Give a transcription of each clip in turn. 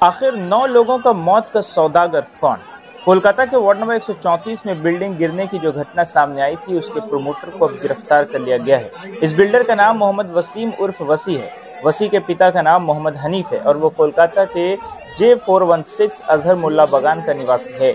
आखिर 9 लोगों का मौत का सौदागर कौन? कोलकाता के वार्ड नंबर 134 में बिल्डिंग गिरने की जो घटना सामने आई थी, उसके प्रोमोटर को अब गिरफ्तार कर लिया गया है। इस बिल्डर का नाम मोहम्मद वसीम उर्फ वसी है। वसी के पिता का नाम मोहम्मद हनीफ है और वो कोलकाता के J416 अजहर मुल्ला बगान का निवासी है।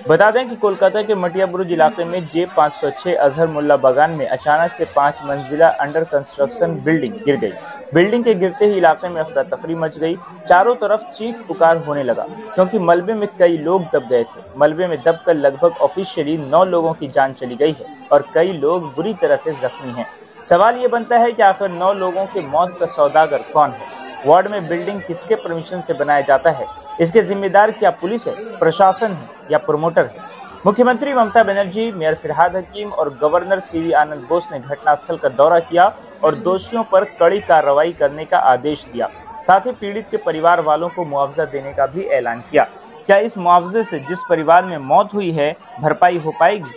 बता दें कि कोलकाता के मटिया बुरुज इलाके में J506 अजहर मुल्ला बगान में अचानक से 5 मंजिला अंडर कंस्ट्रक्शन बिल्डिंग गिर गई। बिल्डिंग के गिरते ही इलाके में अफरा तफरी मच गई। चारों तरफ चीख पुकार होने लगा क्योंकि मलबे में कई लोग दब गए थे। मलबे में दबकर लगभग ऑफिशियली 9 लोगों की जान चली गई है और कई लोग बुरी तरह से जख्मी हैं। सवाल ये बनता है कि आखिर 9 लोगों की मौत का सौदागर कौन है? वार्ड में बिल्डिंग किसके परमिशन से बनाया जाता है? इसके जिम्मेदार क्या पुलिस है, प्रशासन है या प्रमोटर है? मुख्यमंत्री ममता बनर्जी, मेयर फिरहाद हकीम और गवर्नर सीवी आनंद बोस ने घटनास्थल का दौरा किया और दोषियों पर कड़ी कार्रवाई करने का आदेश दिया। साथ ही पीड़ित के परिवार वालों को मुआवजा देने का भी ऐलान किया। क्या इस मुआवजे से जिस परिवार में मौत हुई है भरपाई हो पाएगी?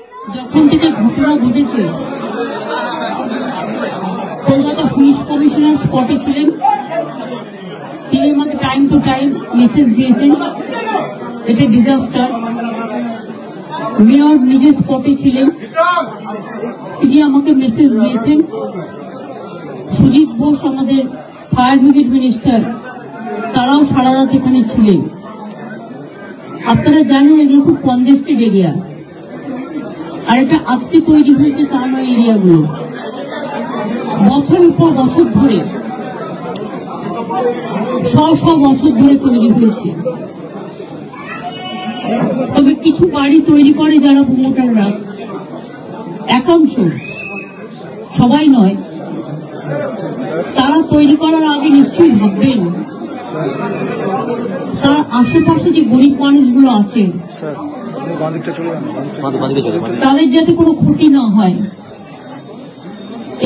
কলকাতা পুলিশ কমিশনার স্পটে ছিলেন, তিনি আমাকে টাইম টু টাইম মেসেজ দিয়েছেন এটা ডিজাস্টার। মেয়র নিজে স্পটে ছিলেন, তিনি আমাকে মেসেজ দিয়েছেন। সুজিত বোস আমাদের ফায়ার ব্রিগেড মিনিস্টার, তারাও সারা রাত এখানে ছিলেন। আপনারা জানেন এগুলো খুব কনজেস্টেড এরিয়া, আর এটা আজকে তৈরি হয়েছে তা নয়। এরিয়াগুলো বছরের পর বছর ধরে, শ বছর ধরে তৈরি হয়েছে। তবে কিছু বাড়ি তৈরি করে যারা প্রমোটাররা, একাংশ, সবাই নয়, তারা তৈরি করার আগে নিশ্চয়ই ভাববেন তার আশেপাশে যে গরিব মানুষগুলো আছে তাদের যাতে কোনো ক্ষতি না হয়।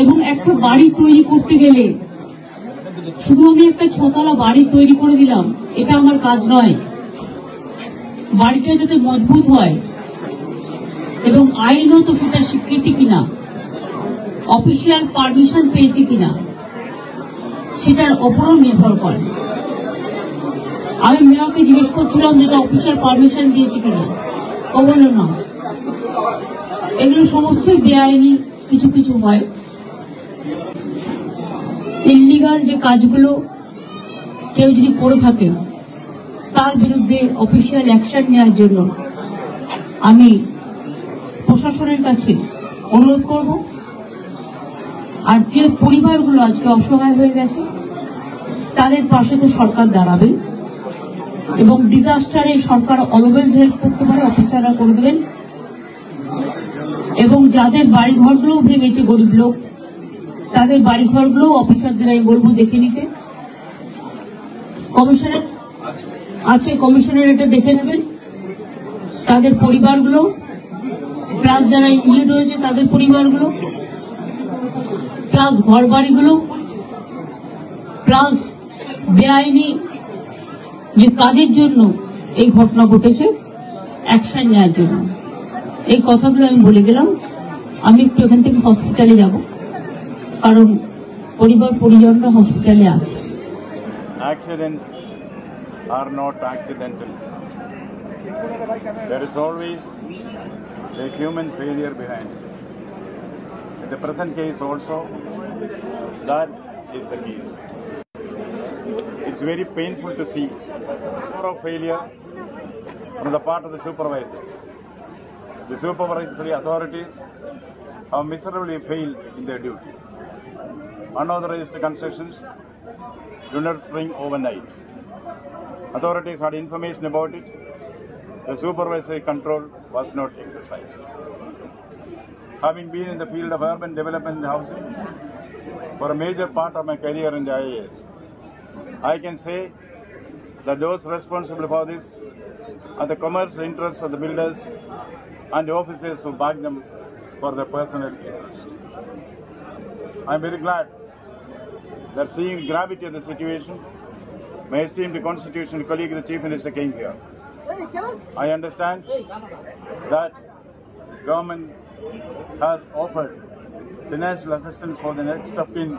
এবং একটা বাড়ি তৈরি করতে গেলে শুধু আমি একটা 6 তলা বাড়ি তৈরি করে দিলাম, এটা আমার কাজ নয়। বাড়িটা যাতে মজবুত হয় এবং আইনত সেটা স্বীকৃতি কিনা, অফিসিয়াল পারমিশন পেয়েছে কিনা, সেটার ওপরও নির্ভর করে। আমি মেয়রকে জিজ্ঞেস করছিলাম যেটা অফিসিয়াল পারমিশন দিয়েছে কিনা, ও বলল না। এগুলো সমস্তই বেআইনি কিছু কিছু হয়। ইল্লিগাল যে কাজগুলো কেউ যদি করে থাকে তার বিরুদ্ধে অফিসিয়াল অ্যাকশন নেওয়ার জন্য আমি প্রশাসনের কাছে অনুরোধ করব। আর যে পরিবারগুলো আজকে অসহায় হয়ে গেছে তাদের পাশে তো সরকার দাঁড়াবে এবং ডিজাস্টারে সরকার অলওয়েজ হেল্প করতে পারে, অফিসাররা করে দেবেন। এবং যাদের বাড়িঘরগুলো ভেঙেছে গরিব লোক, তাদের বাড়িঘরগুলো অফিসারদের আমি বলবো দেখে নিতে। কমিশনার আছে, কমিশনার এটা দেখে নেবেন। তাদের পরিবারগুলো প্লাস যারা ইনজিউর্ড হয়েছে তাদের পরিবারগুলো, প্লাস ঘর বাড়িগুলো, প্লাস বেআইনি যে কাজের জন্য এই ঘটনা ঘটেছে অ্যাকশন নেওয়ার জন্য। এই কথাগুলো আমি বলে গেলাম। আমি একটু এখান থেকে হসপিটালে যাব, কারণ পরিবার পরিজনরা হসপিটালে আছে। Accidents are not accidental. There is always a human failure behind it. In the present case also, that is the case. It's very painful to see of failure on the part of the supervisor. The supervisory authorities have miserably failed in their duty. Unauthorized constructions do not spring overnight. Authorities had information about it. The supervisory control was not exercised. Having been in the field of urban development and housing for a major part of my career in the IAS, I can say that those responsible for this are the commercial interests of the builders and the officers who back them for their personal interest. I am very glad that seeing the gravity of the situation, my esteemed constitutional colleague, the Chief Minister, came here. I understand that government has offered financial assistance for the next of kin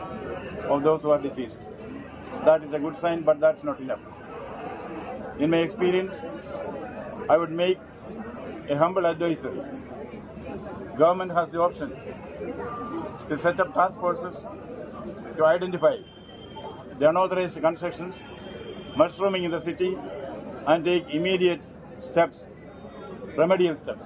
of those who are deceased. That is a good sign, but that's not enough. In my experience, I would make a humble advisory. Government has the option to set up task forces to identify the unauthorized constructions mushrooming in the city and take immediate steps, remedial steps.